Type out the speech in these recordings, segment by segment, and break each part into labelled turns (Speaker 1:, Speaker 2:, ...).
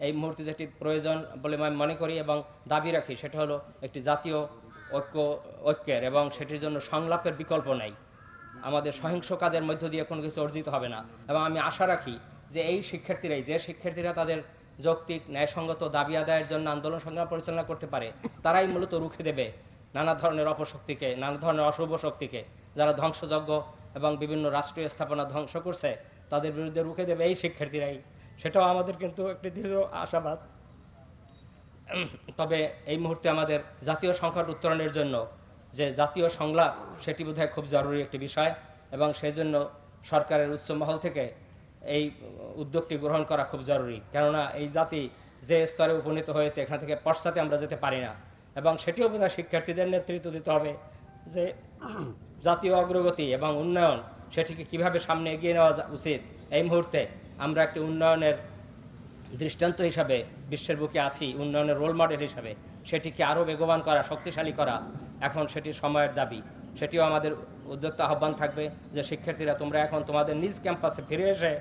Speaker 1: এই মুহূর্তে যেটি প্রয়োজন বলে আমি মনে করি এবং দাবি রাখি সেটা হলো একটি জাতীয় ঐক্যের, এবং সেটির জন্য সংলাপের বিকল্প নাই। আমাদের সহিংস কাজের মধ্য দিয়ে কোনো কিছু অর্জিত হবে না। এবং আমি আশা রাখি যে এই শিক্ষার্থীরা তাদের যৌক্তিক ন্যায়সঙ্গত দাবি আদায়ের জন্য আন্দোলন সংগ্রাম পরিচালনা করতে পারে, তারাই মূলত রুখে দেবে নানা ধরনের অপশক্তিকে, নানা ধরনের অশুভ শক্তিকে, যারা ধ্বংসযজ্ঞ এবং বিভিন্ন রাষ্ট্রীয় স্থাপনা ধ্বংস করছে তাদের বিরুদ্ধে রুখে দেবে এই শিক্ষার্থীরাই। সেটাও আমাদের কিন্তু একটি দৃঢ় আশাবাদ। তবে এই মুহূর্তে আমাদের জাতীয় সংকট উত্তরণের জন্য যে জাতীয় সংলাপ, সেটি বোধহয় খুব জরুরি একটি বিষয়, এবং সেই জন্য সরকারের উচ্চ মহল থেকে এই উদ্যোগটি গ্রহণ করা খুব জরুরি। কেননা এই জাতি যে স্তরে উপনীত হয়েছে, এখান থেকে পশ্চাতে আমরা যেতে পারি না, এবং সেটিও বোধহয় শিক্ষার্থীদের নেতৃত্ব দিতে হবে যে জাতীয় অগ্রগতি এবং উন্নয়ন সেটিকে কিভাবে সামনে এগিয়ে নেওয়া উচিত। এই মুহূর্তে আমরা একটি উন্নয়নের দৃষ্টান্ত হিসাবে বিশ্বের বুকে আছি, উন্নয়নের রোল মডেল হিসাবে। সেটিকে আরও বেগবান করা, শক্তিশালী করা এখন সেটি সময়ের দাবি। সেটিও আমাদের উদ্যোক্তা আহ্বান থাকবে যে শিক্ষার্থীরা, তোমরা এখন তোমাদের নিজ ক্যাম্পাসে ফিরে এসে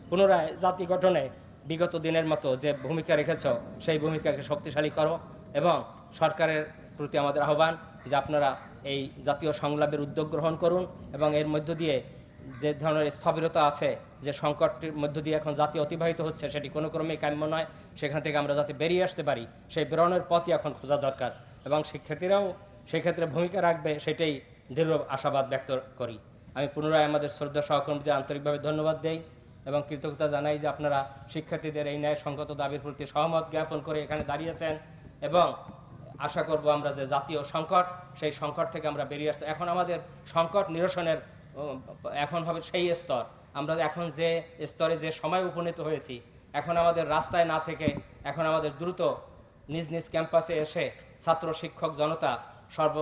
Speaker 1: পুনরায় জাতি গঠনে বিগত দিনের মতো যে ভূমিকা রেখেছ সেই ভূমিকাকে শক্তিশালী করো। এবং সরকারের প্রতি আমাদের আহ্বান যে আপনারা এই জাতীয় সংলাপের উদ্যোগ গ্রহণ করুন, এবং এর মধ্য দিয়ে যে ধরনের স্থবিরতা আছে, যে সংকটের মধ্য দিয়ে এখন জাতি অতিবাহিত হচ্ছে, সেটি কোনো ক্রমেই কাম্য নয়। সেখান থেকে আমরা যাতে বেরিয়ে আসতে পারি, সেই বেরোনোর পথই এখন খোঁজা দরকার, এবং শিক্ষার্থীরাও সেক্ষেত্রে ভূমিকা রাখবে, সেটাই দৃঢ় আশাবাদ ব্যক্ত করি। আমি পুনরায় আমাদের শ্রদ্ধা সহকর্মীদের আন্তরিকভাবে ধন্যবাদ দেই এবং কৃতজ্ঞতা জানাই যে আপনারা শিক্ষার্থীদের এই ন্যায়সঙ্গত দাবির প্রতি সহমত জ্ঞাপন করে এখানে দাঁড়িয়েছেন, এবং আশা করব আমরা যে জাতীয় সংকট, সেই সংকট থেকে আমরা বেরিয়ে আসতে, এখন আমাদের সংকট নিরসনের এখন হবে সেই স্তর, আমরা এখন যে স্তরে যে সময় উপনীত হয়েছি, এখন আমাদের রাস্তায় না থেকে এখন আমাদের দ্রুত নিজ নিজ ক্যাম্পাসে এসে ছাত্র শিক্ষক জনতা সর্ব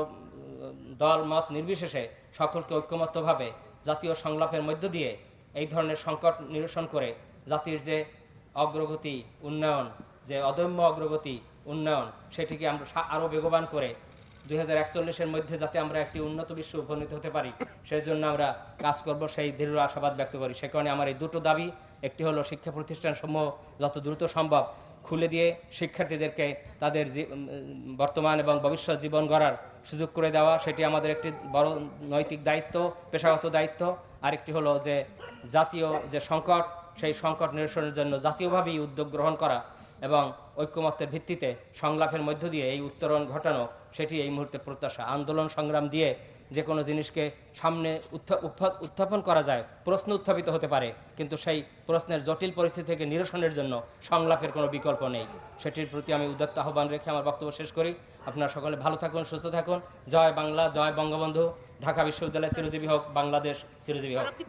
Speaker 1: দল মত নির্বিশেষে সকলকে ঐক্যমত্যভাবে জাতীয় সংলাপের মধ্য দিয়ে এই ধরনের সংকট নিরসন করে জাতির যে অগ্রগতি উন্নয়ন, যে অদম্য অগ্রগতি উন্নয়ন, সেটিকে আমরা আরও বেগবান করে 2041-এর মধ্যে যাতে আমরা একটি উন্নত বিশ্বে উপনীত হতে পারি, সেই জন্য আমরা কাজ করব, সেই দৃঢ় আশাবাদ ব্যক্ত করি। সে কারণে আমার এই দুটো দাবি, একটি হলো শিক্ষা প্রতিষ্ঠানসমূহ যত দ্রুত সম্ভব খুলে দিয়ে শিক্ষার্থীদেরকে তাদের বর্তমান এবং ভবিষ্যৎ জীবন গড়ার সুযোগ করে দেওয়া, সেটি আমাদের একটি বড় নৈতিক দায়িত্ব, পেশাগত দায়িত্ব। আরেকটি হলো যে জাতীয় যে সংকট, সেই সংকট নিরসনের জন্য জাতীয়ভাবেই উদ্যোগ গ্রহণ করা এবং ঐক্যমত্যের ভিত্তিতে সংলাপের মধ্য দিয়ে এই উত্তরণ ঘটানো, সেটি এই মুহূর্তে প্রত্যাশা। আন্দোলন সংগ্রাম দিয়ে যে কোনো জিনিসকে সামনে উত্থাপন করা যায়, প্রশ্ন উত্থাপিত হতে পারে, কিন্তু সেই প্রশ্নের জটিল পরিস্থিতি থেকে নিরসনের জন্য সংলাপের কোনো বিকল্প নেই। সেটির প্রতি আমি উদাত্ত আহ্বান রেখে আমার বক্তব্য শেষ করি। আপনারা সকলে ভালো থাকুন, সুস্থ থাকুন। জয় বাংলা, জয় বঙ্গবন্ধু। ঢাকা বিশ্ববিদ্যালয় চিরজীবী হোক, বাংলাদেশ চিরজীবী হোক।